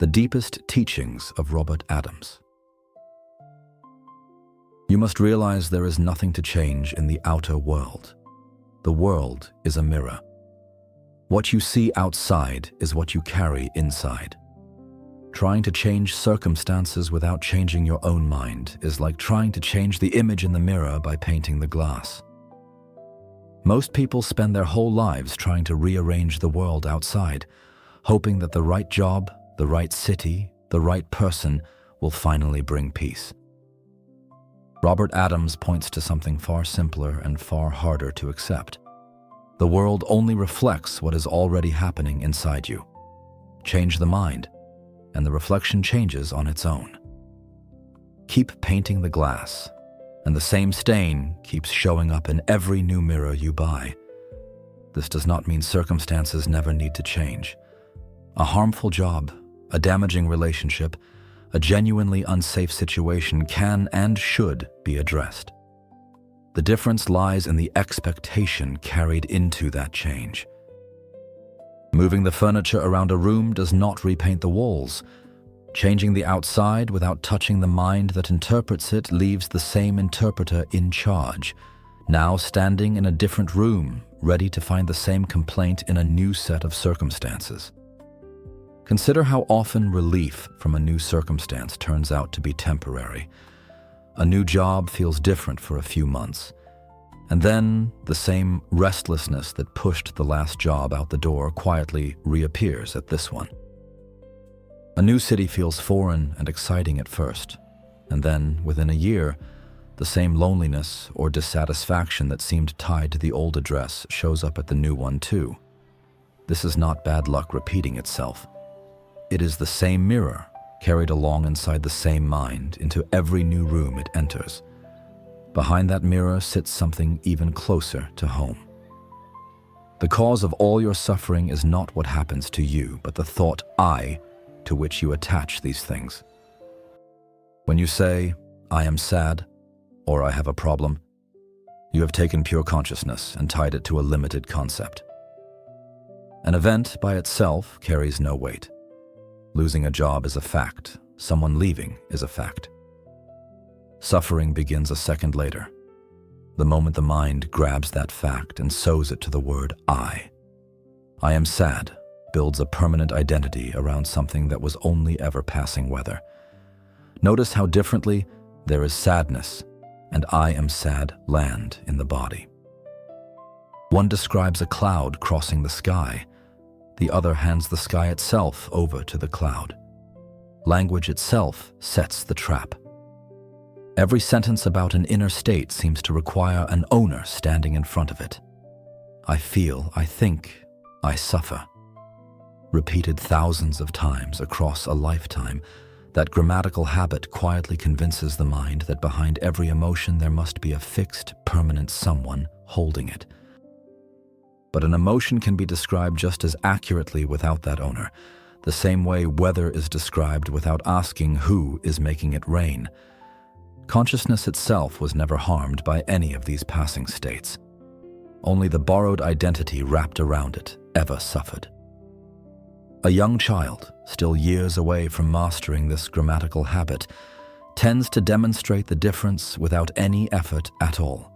The deepest teachings of Robert Adams. You must realize there is nothing to change in the outer world. The world is a mirror. What you see outside is what you carry inside. Trying to change circumstances without changing your own mind is like trying to change the image in the mirror by painting the glass. Most people spend their whole lives trying to rearrange the world outside, hoping that the right job, the right city, the right person will finally bring peace. Robert Adams points to something far simpler and far harder to accept. The world only reflects what is already happening inside you. Change the mind, and the reflection changes on its own. Keep painting the glass, and the same stain keeps showing up in every new mirror you buy. This does not mean circumstances never need to change. A harmful job, a damaging relationship, a genuinely unsafe situation can and should be addressed. The difference lies in the expectation carried into that change. Moving the furniture around a room does not repaint the walls. Changing the outside without touching the mind that interprets it leaves the same interpreter in charge, now standing in a different room, ready to find the same complaint in a new set of circumstances. Consider how often relief from a new circumstance turns out to be temporary. A new job feels different for a few months, and then the same restlessness that pushed the last job out the door quietly reappears at this one. A new city feels foreign and exciting at first, and then, within a year, the same loneliness or dissatisfaction that seemed tied to the old address shows up at the new one too. This is not bad luck repeating itself. It is the same mirror carried along inside the same mind into every new room it enters. Behind that mirror sits something even closer to home. The cause of all your suffering is not what happens to you, but the thought "I" to which you attach these things. When you say, "I am sad," or "I have a problem," you have taken pure consciousness and tied it to a limited concept. An event by itself carries no weight. Losing a job is a fact. Someone leaving is a fact. Suffering begins a second later, the moment the mind grabs that fact and sews it to the word "I." "I am sad" builds a permanent identity around something that was only ever passing weather. Notice how differently there is sadness and "I am sad" land in the body. One describes a cloud crossing the sky. The other hands the sky itself over to the cloud. Language itself sets the trap. Every sentence about an inner state seems to require an owner standing in front of it. I feel, I think, I suffer. Repeated thousands of times across a lifetime, that grammatical habit quietly convinces the mind that behind every emotion there must be a fixed, permanent someone holding it. But an emotion can be described just as accurately without that owner, the same way weather is described without asking who is making it rain. Consciousness itself was never harmed by any of these passing states. Only the borrowed identity wrapped around it ever suffered. A young child, still years away from mastering this grammatical habit, tends to demonstrate the difference without any effort at all.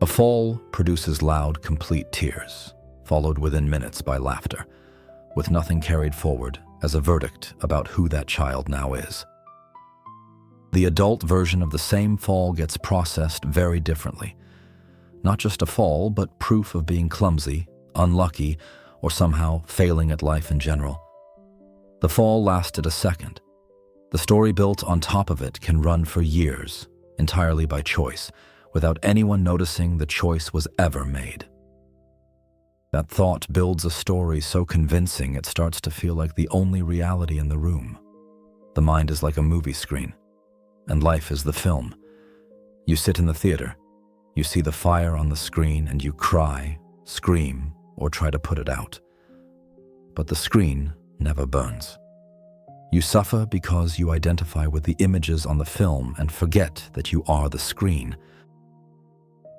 A fall produces loud, complete tears, followed within minutes by laughter, with nothing carried forward as a verdict about who that child now is. The adult version of the same fall gets processed very differently. Not just a fall, but proof of being clumsy, unlucky, or somehow failing at life in general. The fall lasted a second. The story built on top of it can run for years, entirely by choice, without anyone noticing the choice was ever made. That thought builds a story so convincing it starts to feel like the only reality in the room. The mind is like a movie screen, and life is the film. You sit in the theater, you see the fire on the screen, and you cry, scream, or try to put it out. But the screen never burns. You suffer because you identify with the images on the film and forget that you are the screen.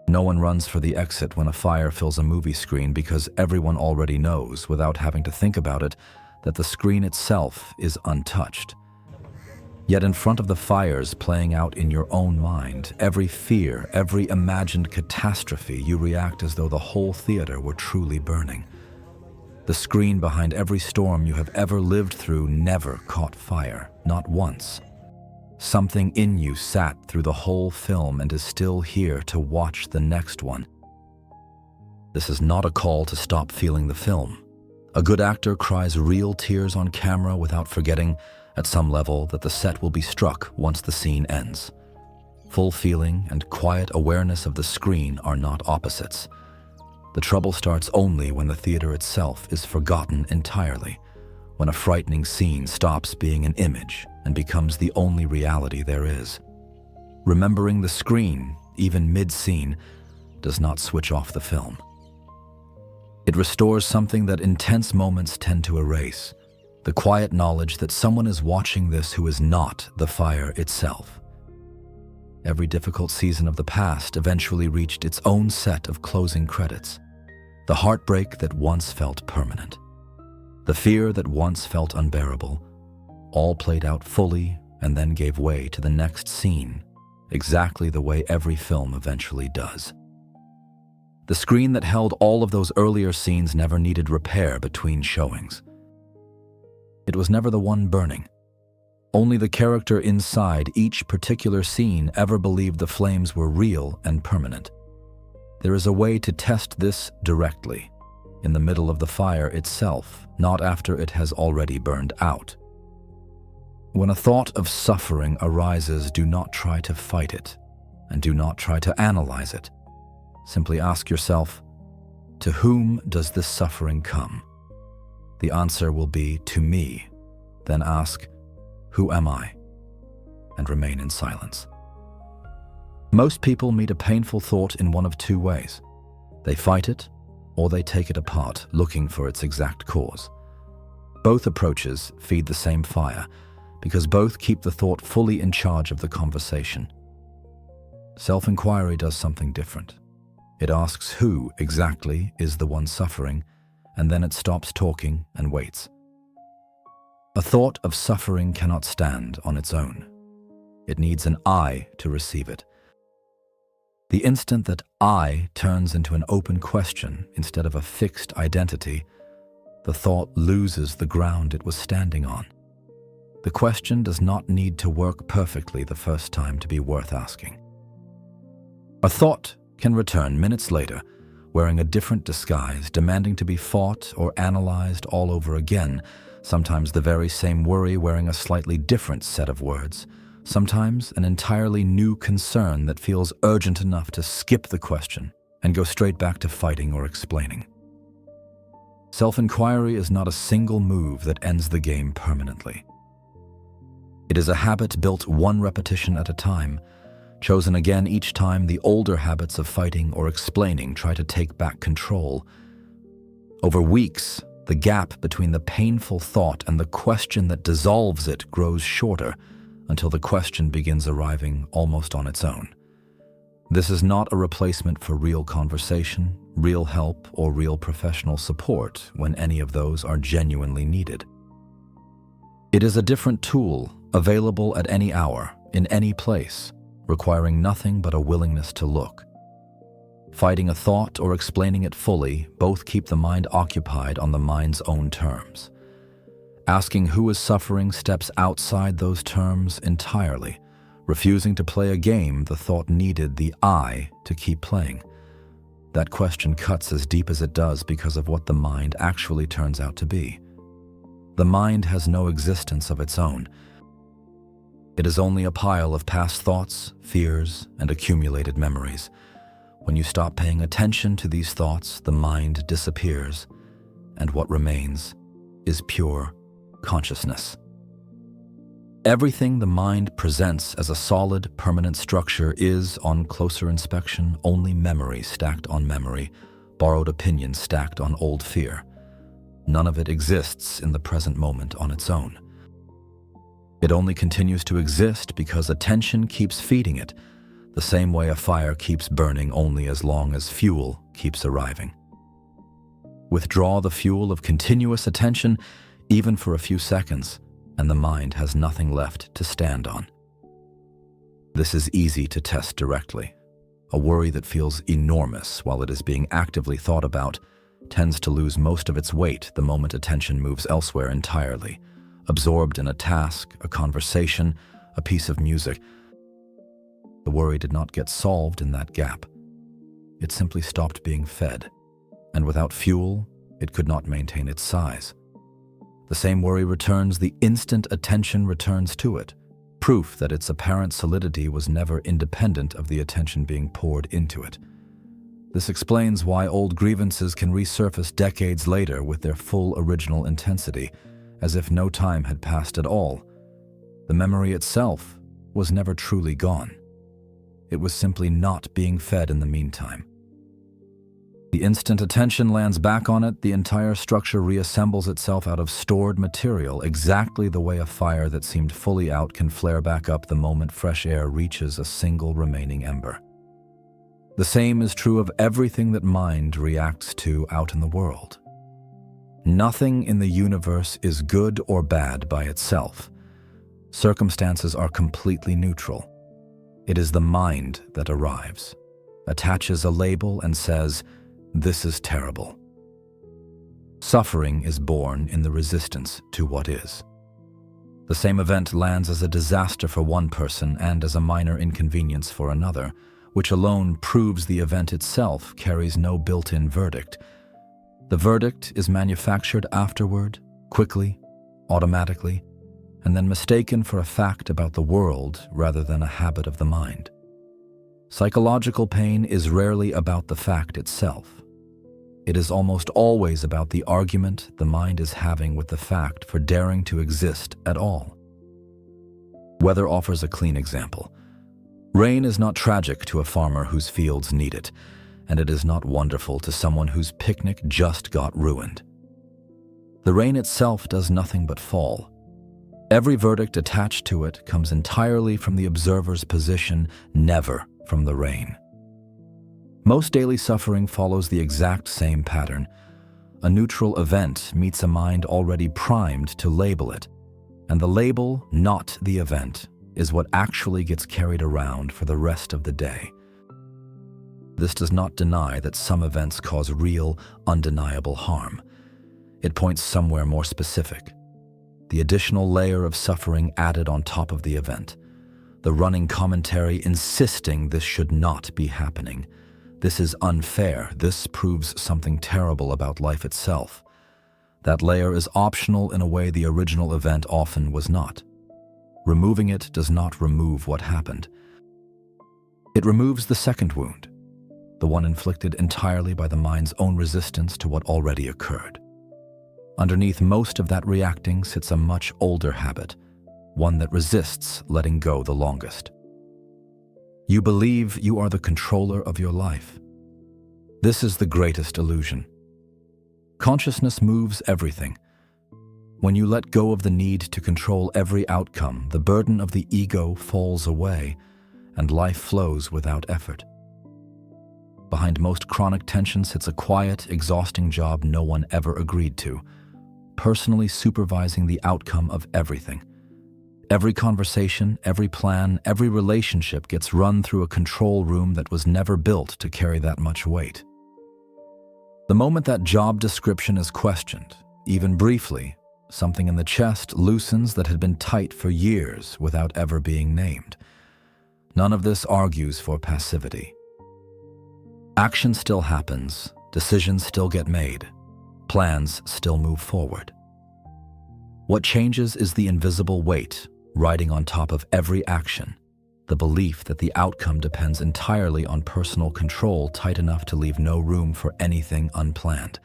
No one runs for the exit when a fire fills a movie screen because everyone already knows, without having to think about it, that the screen itself is untouched. Yet in front of the fires playing out in your own mind, every fear, every imagined catastrophe, you react as though the whole theater were truly burning. The screen behind every storm you have ever lived through never caught fire, not once. Something in you sat through the whole film and is still here to watch the next one. This is not a call to stop feeling the film. A good actor cries real tears on camera without forgetting, at some level, that the set will be struck once the scene ends. Full feeling and quiet awareness of the screen are not opposites. The trouble starts only when the theater itself is forgotten entirely, when a frightening scene stops being an image and becomes the only reality there is. Remembering the screen, even mid-scene, does not switch off the film. It restores something that intense moments tend to erase, the quiet knowledge that someone is watching this who is not the fire itself. Every difficult season of the past eventually reached its own set of closing credits. The heartbreak that once felt permanent, the fear that once felt unbearable, all played out fully and then gave way to the next scene, exactly the way every film eventually does. The screen that held all of those earlier scenes never needed repair between showings. It was never the one burning. Only the character inside each particular scene ever believed the flames were real and permanent. There is a way to test this directly, in the middle of the fire itself, not after it has already burned out. When a thought of suffering arises, do not try to fight it, and do not try to analyze it. Simply ask yourself, to whom does this suffering come? The answer will be, to me. Then ask, who am I? And remain in silence. Most people meet a painful thought in one of two ways. They fight it, or they take it apart, looking for its exact cause. Both approaches feed the same fire, because both keep the thought fully in charge of the conversation. Self-inquiry does something different. It asks who exactly is the one suffering, and then it stops talking and waits. A thought of suffering cannot stand on its own. It needs an I to receive it. The instant that I turns into an open question instead of a fixed identity, the thought loses the ground it was standing on. The question does not need to work perfectly the first time to be worth asking. A thought can return minutes later, wearing a different disguise, demanding to be fought or analyzed all over again, sometimes the very same worry wearing a slightly different set of words, sometimes an entirely new concern that feels urgent enough to skip the question and go straight back to fighting or explaining. Self-inquiry is not a single move that ends the game permanently. It is a habit built one repetition at a time, chosen again each time the older habits of fighting or explaining try to take back control. Over weeks, the gap between the painful thought and the question that dissolves it grows shorter until the question begins arriving almost on its own. This is not a replacement for real conversation, real help, or real professional support when any of those are genuinely needed. It is a different tool, available at any hour, in any place, requiring nothing but a willingness to look. Fighting a thought or explaining it fully both keep the mind occupied on the mind's own terms. Asking who is suffering steps outside those terms entirely, refusing to play a game the thought needed the I to keep playing. That question cuts as deep as it does because of what the mind actually turns out to be. The mind has no existence of its own. It is only a pile of past thoughts, fears, and accumulated memories. When you stop paying attention to these thoughts, the mind disappears, and what remains is pure consciousness. Everything the mind presents as a solid, permanent structure is, on closer inspection, only memory stacked on memory, borrowed opinion stacked on old fear. None of it exists in the present moment on its own. It only continues to exist because attention keeps feeding it, the same way a fire keeps burning only as long as fuel keeps arriving. Withdraw the fuel of continuous attention, even for a few seconds, and the mind has nothing left to stand on. This is easy to test directly. A worry that feels enormous while it is being actively thought about tends to lose most of its weight the moment attention moves elsewhere entirely, absorbed in a task, a conversation, a piece of music. The worry did not get solved in that gap. It simply stopped being fed, and without fuel, it could not maintain its size. The same worry returns the instant attention returns to it, proof that its apparent solidity was never independent of the attention being poured into it. This explains why old grievances can resurface decades later with their full original intensity, as if no time had passed at all. The memory itself was never truly gone. It was simply not being fed in the meantime. The instant attention lands back on it, the entire structure reassembles itself out of stored material, exactly the way a fire that seemed fully out can flare back up the moment fresh air reaches a single remaining ember. The same is true of everything that mind reacts to out in the world. Nothing in the universe is good or bad by itself. Circumstances are completely neutral. It is the mind that arrives, attaches a label and says, "This is terrible." Suffering is born in the resistance to what is. The same event lands as a disaster for one person and as a minor inconvenience for another, which alone proves the event itself carries no built-in verdict. The verdict is manufactured afterward, quickly, automatically, and then mistaken for a fact about the world rather than a habit of the mind. Psychological pain is rarely about the fact itself. It is almost always about the argument the mind is having with the fact for daring to exist at all. Weather offers a clean example. Rain is not tragic to a farmer whose fields need it, and it is not wonderful to someone whose picnic just got ruined. The rain itself does nothing but fall. Every verdict attached to it comes entirely from the observer's position, never from the rain. Most daily suffering follows the exact same pattern. A neutral event meets a mind already primed to label it, and the label, not the event, is what actually gets carried around for the rest of the day. This does not deny that some events cause real, undeniable harm. It points somewhere more specific. The additional layer of suffering added on top of the event. The running commentary insisting this should not be happening. This is unfair. This proves something terrible about life itself. That layer is optional in a way the original event often was not. Removing it does not remove what happened. It removes the second wound, the one inflicted entirely by the mind's own resistance to what already occurred. Underneath most of that reacting sits a much older habit, one that resists letting go the longest. You believe you are the controller of your life. This is the greatest illusion. Consciousness moves everything. When you let go of the need to control every outcome, the burden of the ego falls away, and life flows without effort. Behind most chronic tension sits a quiet, exhausting job no one ever agreed to, personally supervising the outcome of everything. Every conversation, every plan, every relationship gets run through a control room that was never built to carry that much weight. The moment that job description is questioned, even briefly, something in the chest loosens that had been tight for years without ever being named. None of this argues for passivity. Action still happens, decisions still get made, plans still move forward. What changes is the invisible weight riding on top of every action, the belief that the outcome depends entirely on personal control tight enough to leave no room for anything unplanned.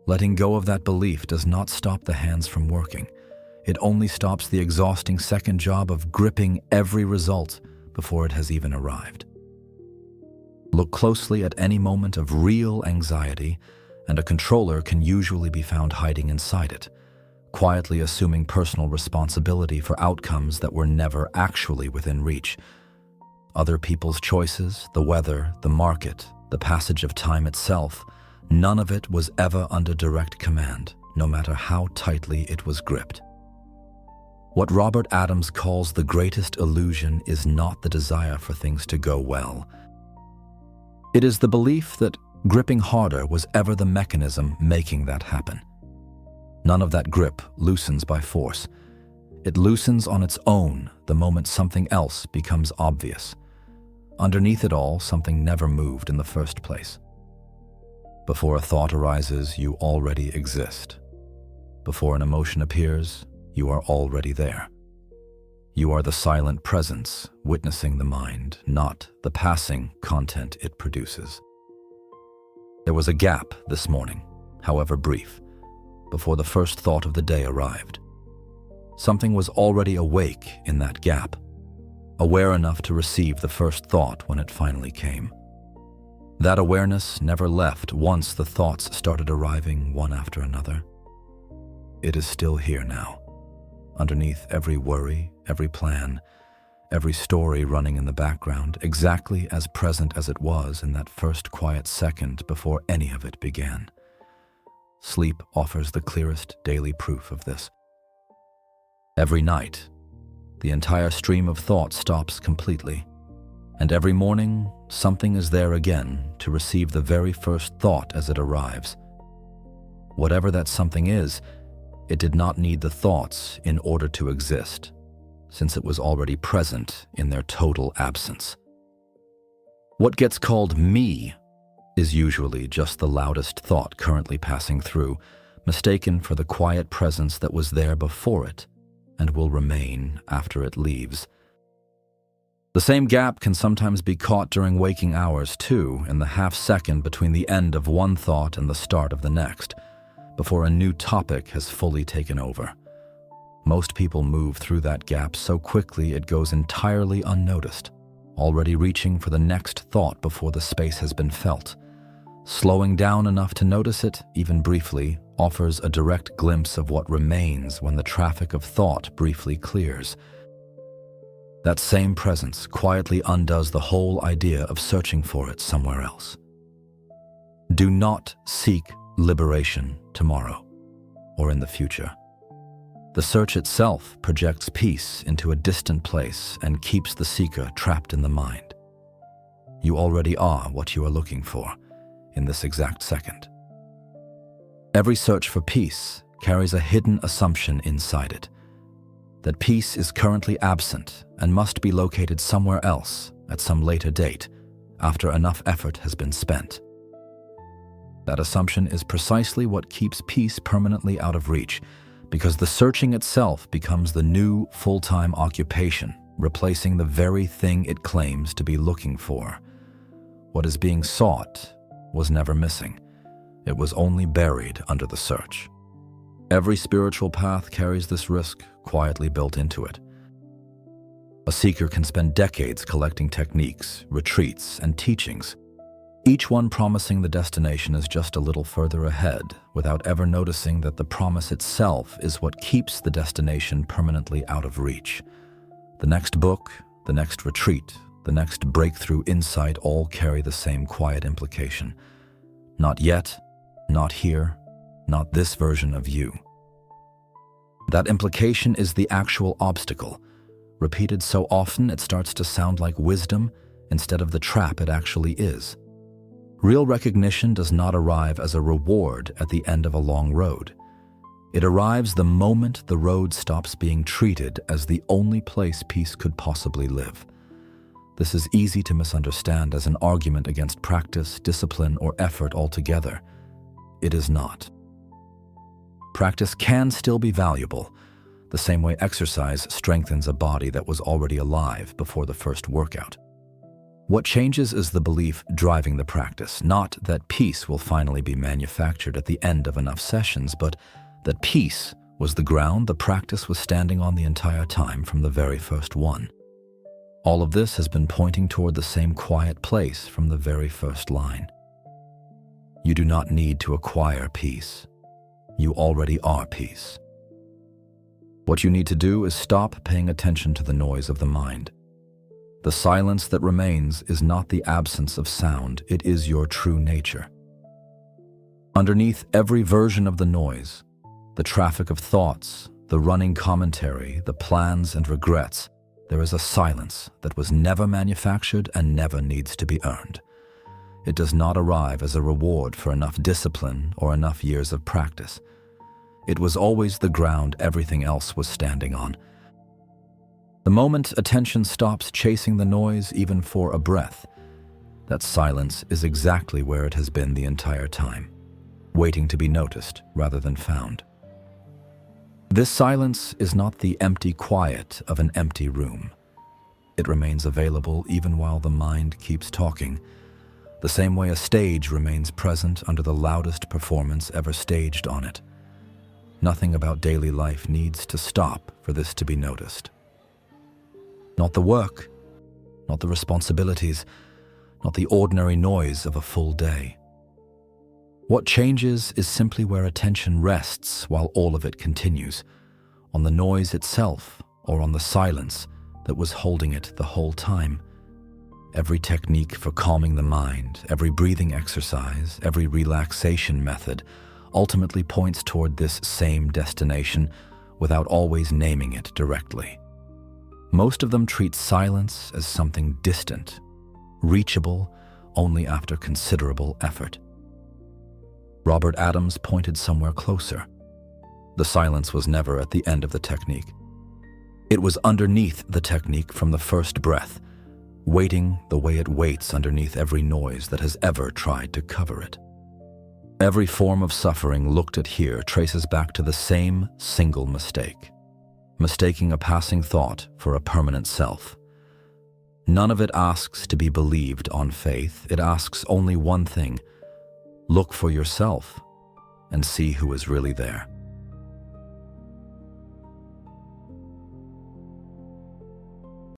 Letting go of that belief does not stop the hands from working. It only stops the exhausting second job of gripping every result before it has even arrived. Look closely at any moment of real anxiety, and a controller can usually be found hiding inside it, quietly assuming personal responsibility for outcomes that were never actually within reach. Other people's choices, the weather, the market, the passage of time itself, none of it was ever under direct command, no matter how tightly it was gripped. What Robert Adams calls the greatest illusion is not the desire for things to go well. It is the belief that gripping harder was ever the mechanism making that happen. None of that grip loosens by force. It loosens on its own the moment something else becomes obvious. Underneath it all, something never moved in the first place. Before a thought arises, you already exist. Before an emotion appears, you are already there. You are the silent presence witnessing the mind, not the passing content it produces. There was a gap this morning, however brief, before the first thought of the day arrived. Something was already awake in that gap, aware enough to receive the first thought when it finally came. That awareness never left once the thoughts started arriving one after another. It is still here now, underneath every worry, every plan, every story running in the background, exactly as present as it was in that first quiet second before any of it began. Sleep offers the clearest daily proof of this. Every night, the entire stream of thought stops completely, and every morning, something is there again to receive the very first thought as it arrives. Whatever that something is, it did not need the thoughts in order to exist, since it was already present in their total absence. What gets called me is usually just the loudest thought currently passing through, mistaken for the quiet presence that was there before it and will remain after it leaves. The same gap can sometimes be caught during waking hours too, in the half-second between the end of one thought and the start of the next, before a new topic has fully taken over. Most people move through that gap so quickly it goes entirely unnoticed, already reaching for the next thought before the space has been felt. Slowing down enough to notice it, even briefly, offers a direct glimpse of what remains when the traffic of thought briefly clears. That same presence quietly undoes the whole idea of searching for it somewhere else. Do not seek liberation tomorrow or in the future. The search itself projects peace into a distant place and keeps the seeker trapped in the mind. You already are what you are looking for in this exact second. Every search for peace carries a hidden assumption inside it, that peace is currently absent and must be located somewhere else at some later date after enough effort has been spent. That assumption is precisely what keeps peace permanently out of reach, because the searching itself becomes the new full-time occupation, replacing the very thing it claims to be looking for. What is being sought was never missing. It was only buried under the search. Every spiritual path carries this risk quietly built into it. A seeker can spend decades collecting techniques, retreats, and teachings, each one promising the destination is just a little further ahead, without ever noticing that the promise itself is what keeps the destination permanently out of reach. The next book, the next retreat, the next breakthrough insight all carry the same quiet implication. Not yet, not here, not this version of you. That implication is the actual obstacle. Repeated so often it starts to sound like wisdom instead of the trap it actually is. Real recognition does not arrive as a reward at the end of a long road. It arrives the moment the road stops being treated as the only place peace could possibly live. This is easy to misunderstand as an argument against practice, discipline, or effort altogether. It is not. Practice can still be valuable, the same way exercise strengthens a body that was already alive before the first workout. What changes is the belief driving the practice, not that peace will finally be manufactured at the end of enough sessions, but that peace was the ground the practice was standing on the entire time from the very first one. All of this has been pointing toward the same quiet place from the very first line. You do not need to acquire peace. You already are peace. What you need to do is stop paying attention to the noise of the mind. The silence that remains is not the absence of sound, it is your true nature. Underneath every version of the noise, The traffic of thoughts, the running commentary, the plans and regrets, there is a silence that was never manufactured and never needs to be earned. It does not arrive as a reward for enough discipline or enough years of practice. It was always the ground everything else was standing on. The moment attention stops chasing the noise even for a breath, that silence is exactly where it has been the entire time, waiting to be noticed rather than found. This silence is not the empty quiet of an empty room. It remains available even while the mind keeps talking, the same way a stage remains present under the loudest performance ever staged on it. Nothing about daily life needs to stop for this to be noticed. Not the work, not the responsibilities, not the ordinary noise of a full day. What changes is simply where attention rests while all of it continues, on the noise itself or on the silence that was holding it the whole time. Every technique for calming the mind, every breathing exercise, every relaxation method ultimately points toward this same destination without always naming it directly. Most of them treat silence as something distant, reachable only after considerable effort. Robert Adams pointed somewhere closer. The silence was never at the end of the technique. It was underneath the technique from the first breath, waiting the way it waits underneath every noise that has ever tried to cover it. Every form of suffering looked at here traces back to the same single mistake, mistaking a passing thought for a permanent self. None of it asks to be believed on faith. It asks only one thing: look for yourself and see who is really there.